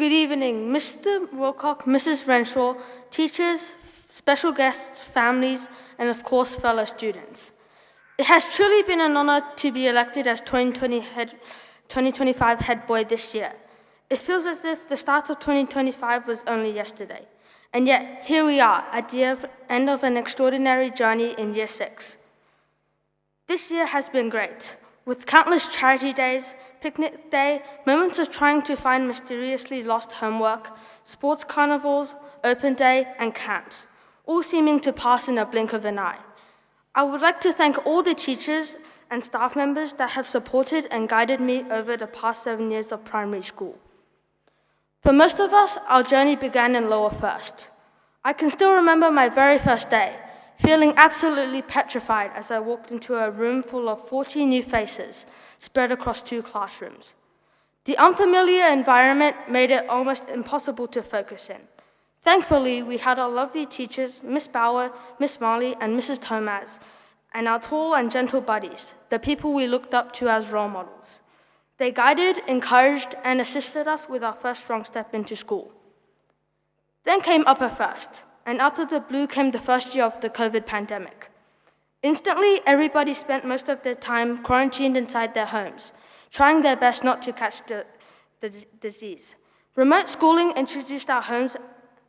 Good evening, Mr. Wilcock, Mrs. Renshaw, teachers, special guests, families, and of course, fellow students. It has truly been an honor to be elected as 2025 head boy this year. It feels as if the start of 2025 was only yesterday. And yet, here we are at the end of an extraordinary journey in Year 6. This year has been great, with countless charity days, picnic day, moments of trying to find mysteriously lost homework, sports carnivals, open day, and camps, all seeming to pass in a blink of an eye. I would like to thank all the teachers and staff members that have supported and guided me over the past 7 years of primary school. For most of us, our journey began in lower first. I can still remember my very first day, feeling absolutely petrified as I walked into a room full of 40 new faces spread across 2 classrooms. The unfamiliar environment made it almost impossible to focus in. Thankfully, we had our lovely teachers, Miss Bauer, Miss Marley, and Mrs. Tomaz, and our tall and gentle buddies, the people we looked up to as role models. They guided, encouraged, and assisted us with our first strong step into school. Then came upper first, and out of the blue came the first year of the COVID pandemic. Instantly, everybody spent most of their time quarantined inside their homes, trying their best not to catch the disease. Remote schooling introduced our homes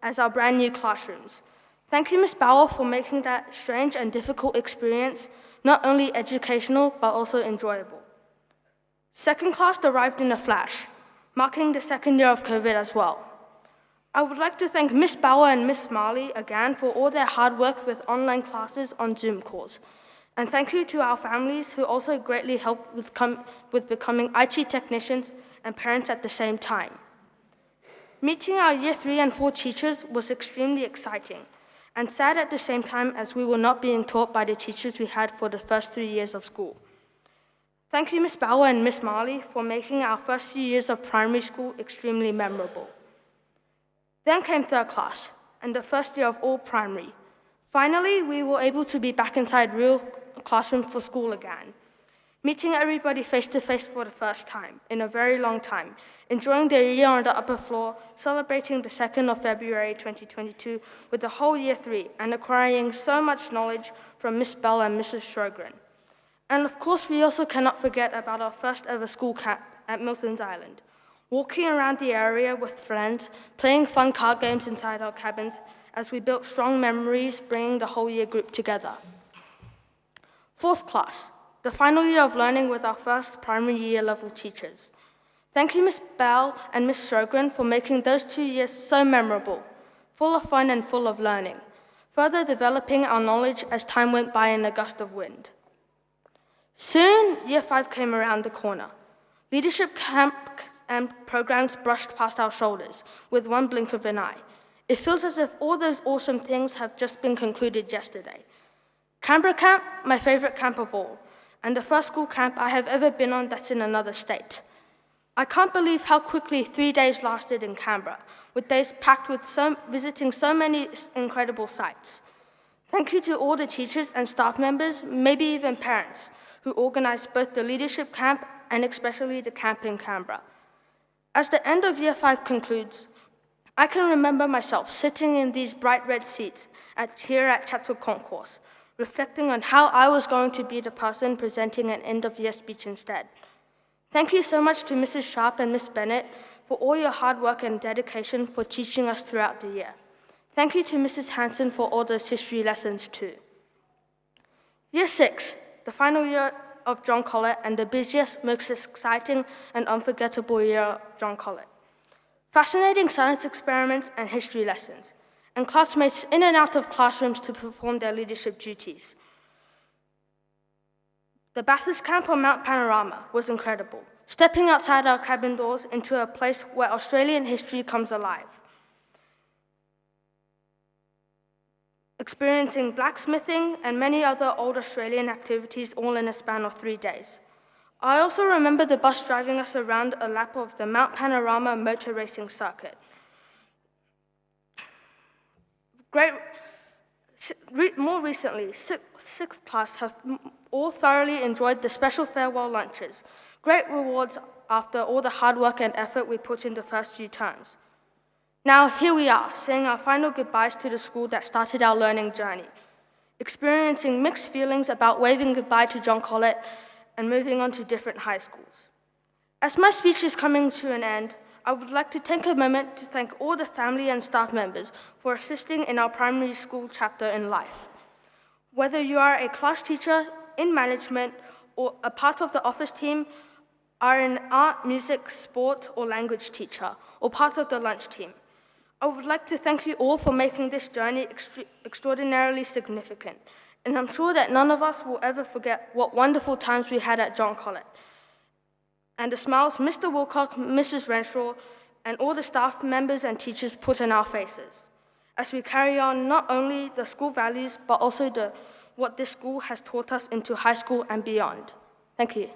as our brand new classrooms. Thank you, Ms. Bauer, for making that strange and difficult experience not only educational, but also enjoyable. Second class arrived in a flash, marking the second year of COVID as well. I would like to thank Ms. Bauer and Ms. Marley again for all their hard work with online classes on Zoom calls. And thank you to our families who also greatly helped with becoming IT technicians and parents at the same time. Meeting our Year 3 and 4 teachers was extremely exciting and sad at the same time as we were not being taught by the teachers we had for the first 3 years of school. Thank you, Ms. Bauer and Ms. Marley, for making our first few years of primary school extremely memorable. Then came third class, and the first year of all primary. Finally, we were able to be back inside real classrooms for school again, meeting everybody face-to-face for the first time in a very long time, enjoying their year on the upper floor, celebrating the 2nd of February 2022 with the whole Year 3, and acquiring so much knowledge from Miss Bell and Mrs. Sjogren. And of course, we also cannot forget about our first ever school camp at Milton's Island. Walking around the area with friends, playing fun card games inside our cabins as we built strong memories, bringing the whole year group together. Fourth class, the final year of learning with our first primary year level teachers. Thank you, Miss Bell and Miss Sjogren, for making those 2 years so memorable, full of fun and full of learning, further developing our knowledge as time went by in a gust of wind. Soon, Year 5 came around the corner. Leadership camp and programs brushed past our shoulders with one blink of an eye. It feels as if all those awesome things have just been concluded yesterday. Canberra Camp, my favorite camp of all, and the first school camp I have ever been on that's in another state. I can't believe how quickly 3 days lasted in Canberra, with days packed with visiting so many incredible sites. Thank you to all the teachers and staff members, maybe even parents, who organized both the leadership camp and especially the camp in Canberra. As the end of Year 5 concludes, I can remember myself sitting in these bright red seats here at Chatswood Concourse, reflecting on how I was going to be the person presenting an end-of-year speech instead. Thank you so much to Mrs. Sharp and Miss Bennett for all your hard work and dedication for teaching us throughout the year. Thank you to Mrs. Hanson for all those history lessons too. Year 6, the final year of John Colet and the busiest, most exciting and unforgettable year of John Colet. Fascinating science experiments and history lessons, and classmates in and out of classrooms to perform their leadership duties. The Bathurst camp on Mount Panorama was incredible, stepping outside our cabin doors into a place where Australian history comes alive. Experiencing blacksmithing and many other old Australian activities all in a span of 3 days. I also remember the bus driving us around a lap of the Mount Panorama motor racing circuit. More recently, sixth class have all thoroughly enjoyed the special farewell lunches, great rewards after all the hard work and effort we put in the first few terms. Now here we are, saying our final goodbyes to the school that started our learning journey, experiencing mixed feelings about waving goodbye to John Colet and moving on to different high schools. As my speech is coming to an end, I would like to take a moment to thank all the family and staff members for assisting in our primary school chapter in life. Whether you are a class teacher, in management, or a part of the office team, are an art, music, sport, or language teacher, or part of the lunch team, I would like to thank you all for making this journey extraordinarily significant, and I'm sure that none of us will ever forget what wonderful times we had at John Colet, and the smiles Mr. Wilcock, Mrs. Renshaw, and all the staff members and teachers put on our faces, as we carry on not only the school values, but also what this school has taught us into high school and beyond. Thank you.